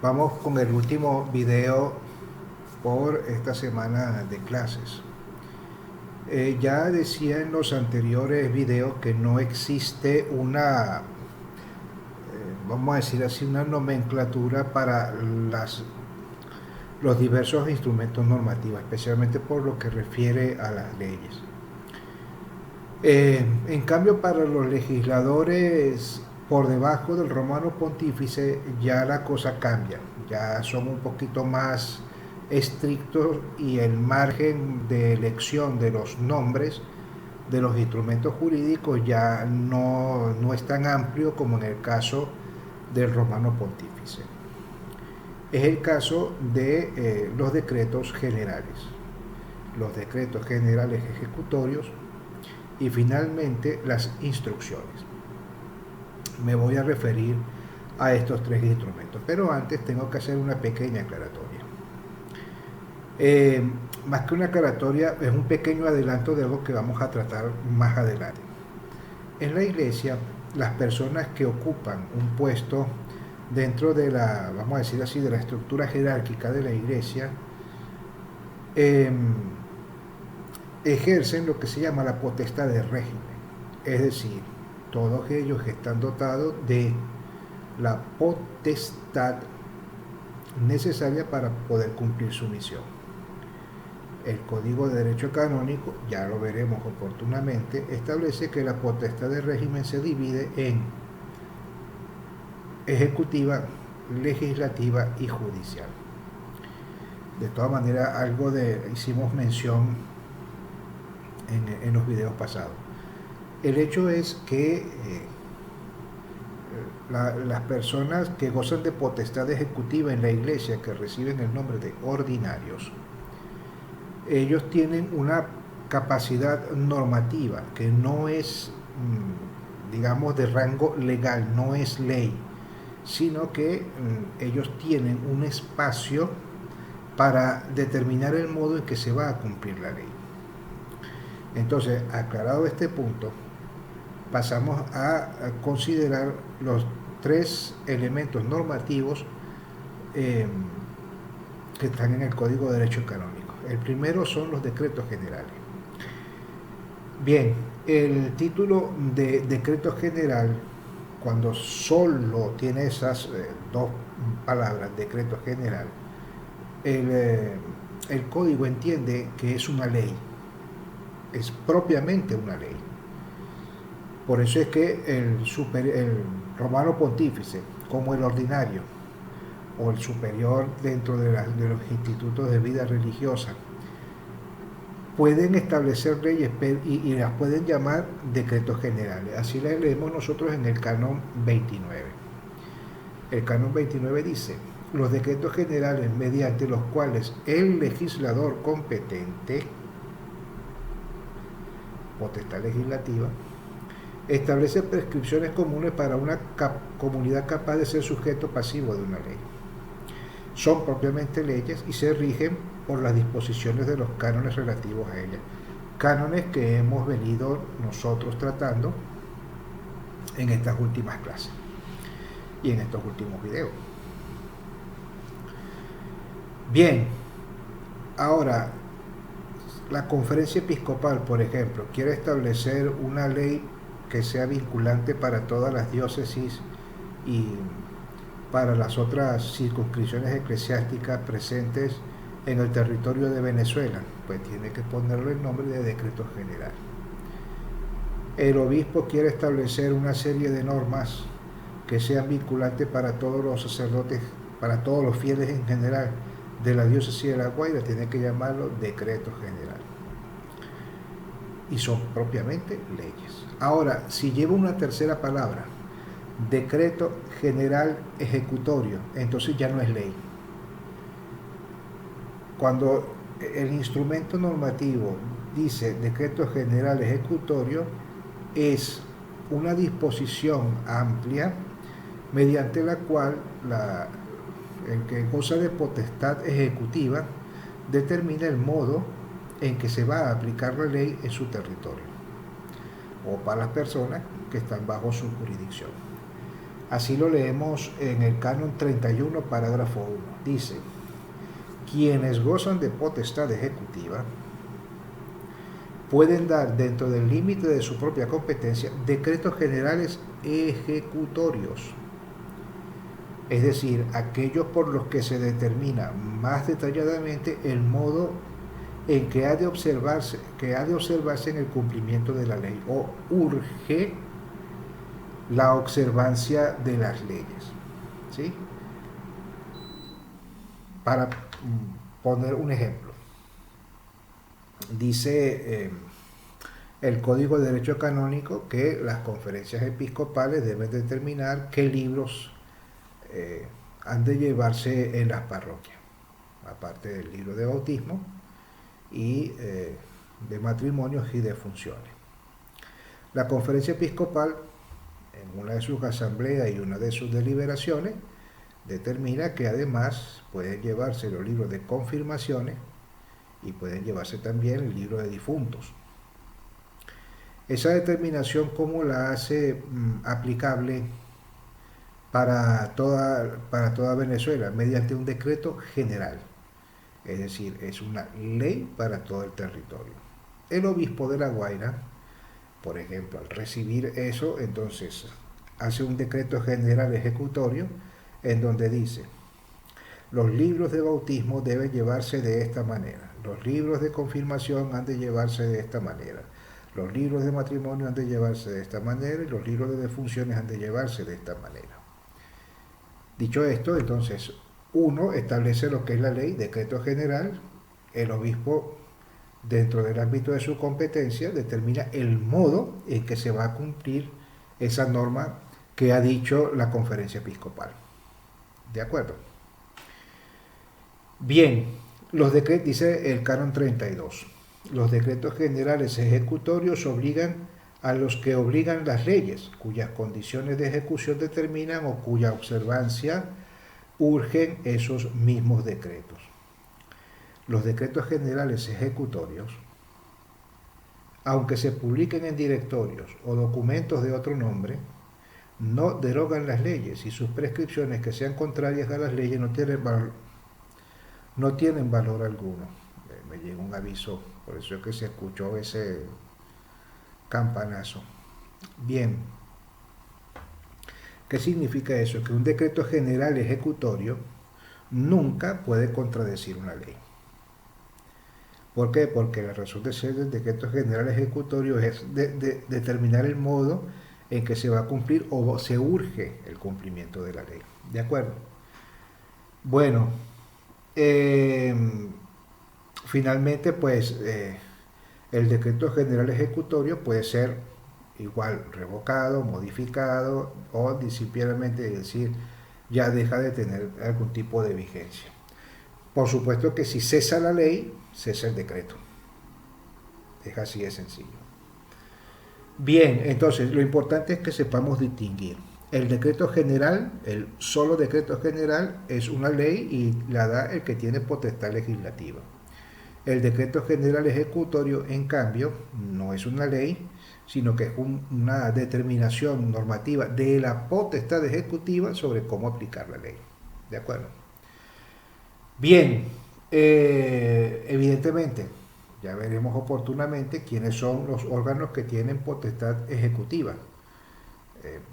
Vamos con el último video por esta semana de clases. Ya decía en los anteriores videos que no existe una, vamos a decir así, una nomenclatura para los diversos instrumentos normativos, especialmente por lo que refiere a las leyes. En cambio, para los legisladores por debajo del romano pontífice ya la cosa cambia, ya son un poquito más estrictos y el margen de elección de los nombres de los instrumentos jurídicos ya no es tan amplio como en el caso del romano pontífice. Es el caso de los decretos generales, los decretos generales ejecutorios y finalmente las instrucciones. Me voy a referir a estos tres instrumentos, pero antes tengo que hacer una pequeña aclaratoria. Más que una aclaratoria, es un pequeño adelanto de algo que vamos a tratar más adelante. En la iglesia, las personas que ocupan un puesto dentro de la, vamos a decir así, de la estructura jerárquica de la iglesia, ejercen lo que se llama la potestad de régimen, es decir, todos ellos están dotados de la potestad necesaria para poder cumplir su misión. El Código de Derecho Canónico, ya lo veremos oportunamente, establece que la potestad de régimen se divide en ejecutiva, legislativa y judicial. De todas maneras, hicimos mención en los videos pasados. El hecho es que las personas que gozan de potestad ejecutiva en la iglesia, que reciben el nombre de ordinarios, ellos tienen una capacidad normativa que no es, digamos, de rango legal, no es ley, sino que ellos tienen un espacio para determinar el modo en que se va a cumplir la ley. Entonces, aclarado este punto, pasamos a considerar los tres elementos normativos que están en el Código de Derecho Canónico. El primero son los decretos generales. Bien, el título de decreto general, cuando solo tiene esas dos palabras, decreto general, el código entiende que es una ley, es propiamente una ley. Por eso es que el romano pontífice, como el ordinario o el superior dentro de los institutos de vida religiosa, pueden establecer leyes y las pueden llamar decretos generales. Así las leemos nosotros en el canon 29. El canon 29 dice: los decretos generales mediante los cuales el legislador competente, potestad legislativa, establece prescripciones comunes para una comunidad capaz de ser sujeto pasivo de una ley. Son propiamente leyes y se rigen por las disposiciones de los cánones relativos a ellas. Cánones que hemos venido nosotros tratando en estas últimas clases y en estos últimos videos. Bien, ahora, la conferencia episcopal, por ejemplo, quiere establecer una ley que sea vinculante para todas las diócesis y para las otras circunscripciones eclesiásticas presentes en el territorio de Venezuela, pues tiene que ponerle el nombre de decreto general. El obispo quiere establecer una serie de normas que sean vinculantes para todos los sacerdotes, para todos los fieles en general de la diócesis de La Guaira, tiene que llamarlo decreto general. Y son propiamente leyes. Ahora, si lleva una tercera palabra, decreto general ejecutorio, entonces ya no es ley. Cuando el instrumento normativo dice decreto general ejecutorio, es una disposición amplia mediante la cual el que goza de potestad ejecutiva determina el modo en que se va a aplicar la ley en su territorio o para las personas que están bajo su jurisdicción. Así lo leemos en el canon 31, parágrafo 1. Dice, quienes gozan de potestad ejecutiva pueden dar dentro del límite de su propia competencia decretos generales ejecutorios, es decir, aquellos por los que se determina más detalladamente el modo en que ha de observarse en el cumplimiento de la ley o urge la observancia de las leyes. ¿Sí? Para poner un ejemplo, dice el Código de Derecho Canónico que las conferencias episcopales deben determinar qué libros han de llevarse en las parroquias, aparte del libro de bautismo y de matrimonios y de funciones. La conferencia episcopal, en una de sus asambleas y una de sus deliberaciones, determina que además pueden llevarse los libros de confirmaciones y pueden llevarse también el libro de difuntos. Esa determinación, ¿cómo la hace aplicable para toda Venezuela? Mediante un decreto general, es decir, es una ley para todo el territorio. El obispo de La Guaira, por ejemplo, al recibir eso, entonces hace un decreto general ejecutorio en donde dice, los libros de bautismo deben llevarse de esta manera, los libros de confirmación han de llevarse de esta manera, los libros de matrimonio han de llevarse de esta manera y los libros de defunciones han de llevarse de esta manera. Dicho esto, entonces, uno establece lo que es la ley, decreto general, el obispo, dentro del ámbito de su competencia, determina el modo en que se va a cumplir esa norma que ha dicho la conferencia episcopal. ¿De acuerdo? Bien, los decretos, dice el canon 32, los decretos generales ejecutorios obligan a los que obligan las leyes, cuyas condiciones de ejecución determinan o cuya observancia urgen esos mismos decretos. Los decretos generales ejecutorios, aunque se publiquen en directorios o documentos de otro nombre, no derogan las leyes y sus prescripciones que sean contrarias a las leyes no tienen valor alguno. Me llegó un aviso, por eso es que se escuchó ese campanazo. Bien, ¿qué significa eso? Que un decreto general ejecutorio nunca puede contradecir una ley. ¿Por qué? Porque la razón de ser del decreto general ejecutorio es determinar el modo en que se va a cumplir o se urge el cumplimiento de la ley. ¿De acuerdo? Bueno, finalmente, pues, el decreto general ejecutorio puede ser igual revocado, modificado o simplemente decir ya deja de tener algún tipo de vigencia. Por supuesto que si cesa la ley, cesa el decreto. Es así de sencillo. Bien, entonces lo importante es que sepamos distinguir. El decreto general, el solo decreto general, es una ley y la da el que tiene potestad legislativa. El decreto general ejecutorio, en cambio, no es una ley, sino que es una determinación normativa de la potestad ejecutiva sobre cómo aplicar la ley. ¿De acuerdo? Bien, evidentemente, ya veremos oportunamente quiénes son los órganos que tienen potestad ejecutiva.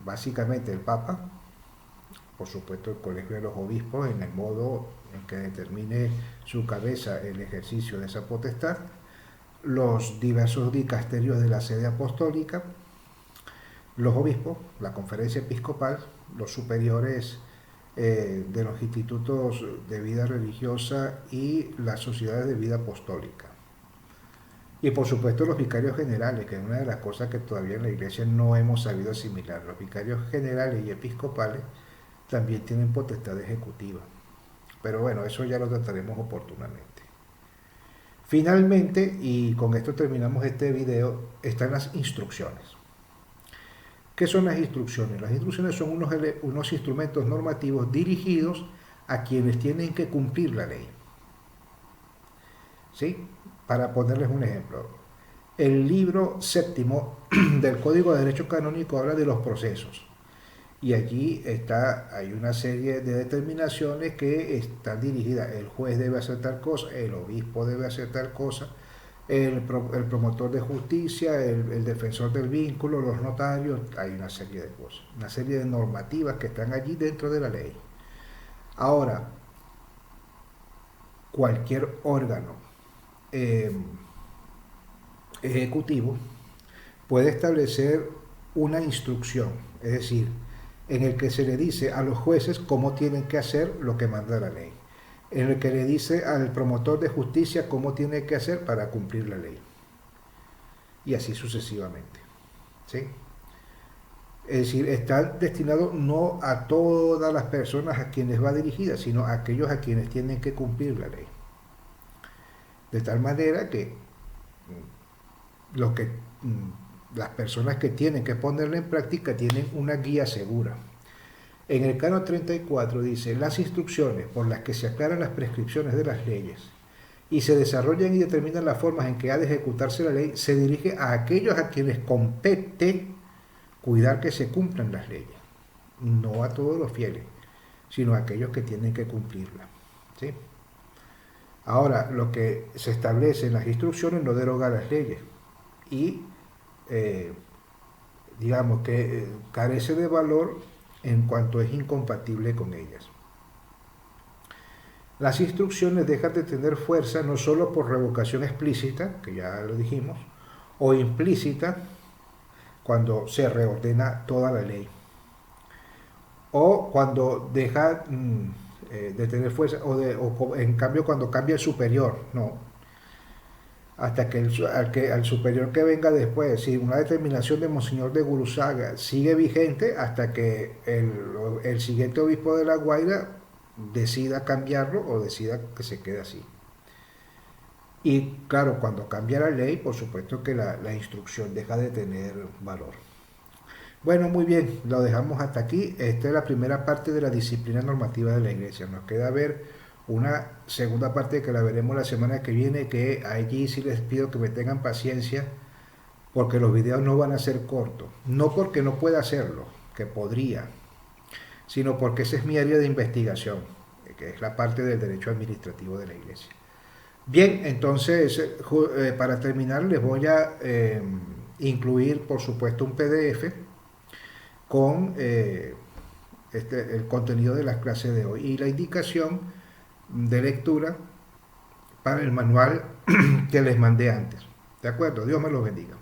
Básicamente el Papa, por supuesto el Colegio de los Obispos en el modo en que determine su cabeza el ejercicio de esa potestad, los diversos dicasterios de la sede apostólica, los obispos, la conferencia episcopal, los superiores de los institutos de vida religiosa y las sociedades de vida apostólica. Y por supuesto los vicarios generales, que es una de las cosas que todavía en la iglesia no hemos sabido asimilar. Los vicarios generales y episcopales también tienen potestad ejecutiva. Pero bueno, eso ya lo trataremos oportunamente. Finalmente, y con esto terminamos este video, están las instrucciones. ¿Qué son las instrucciones? Las instrucciones son unos instrumentos normativos dirigidos a quienes tienen que cumplir la ley. ¿Sí? Para ponerles un ejemplo, el libro séptimo del Código de Derecho Canónico habla de los procesos y allí hay una serie de determinaciones que están dirigidas. El juez debe hacer tal cosa, el obispo debe hacer tal cosa, el promotor de justicia, el defensor del vínculo, los notarios. Hay una serie de cosas, una serie de normativas que están allí dentro de la ley. Ahora, cualquier órgano eh, ejecutivo puede establecer una instrucción, es decir, en el que se le dice a los jueces cómo tienen que hacer lo que manda la ley, en el que le dice al promotor de justicia cómo tiene que hacer para cumplir la ley, y así sucesivamente. ¿Sí? Es decir, está destinado no a todas las personas a quienes va dirigida, sino a aquellos a quienes tienen que cumplir la ley. De tal manera que los que las personas que tienen que ponerla en práctica tienen una guía segura. En el canon 34 dice: las instrucciones por las que se aclaran las prescripciones de las leyes y se desarrollan y determinan las formas en que ha de ejecutarse la ley, se dirige a aquellos a quienes compete cuidar que se cumplan las leyes, no a todos los fieles, sino a aquellos que tienen que cumplirlas. ¿Sí? Ahora, lo que se establece en las instrucciones no deroga las leyes y digamos que carece de valor en cuanto es incompatible con ellas. Las instrucciones dejan de tener fuerza no solo por revocación explícita, que ya lo dijimos, o implícita, cuando se reordena toda la ley, o cuando deja de tener fuerza, o en cambio cuando cambia el superior, no, hasta que al superior que venga después, si una determinación de Monseñor de Guruzaga sigue vigente hasta que el siguiente obispo de La Guaira decida cambiarlo o decida que se quede así. Y claro, cuando cambia la ley, por supuesto que la instrucción deja de tener valor. Bueno, muy bien, lo dejamos hasta aquí. Esta es la primera parte de la disciplina normativa de la Iglesia. Nos queda ver una segunda parte que la veremos la semana que viene, que allí sí les pido que me tengan paciencia porque los videos no van a ser cortos. No porque no pueda hacerlo, que podría, sino porque esa es mi área de investigación, que es la parte del derecho administrativo de la Iglesia. Bien, entonces, para terminar les voy a incluir, por supuesto, un PDF con el contenido de las clases de hoy y la indicación de lectura para el manual que les mandé antes. ¿De acuerdo? Dios me los bendiga.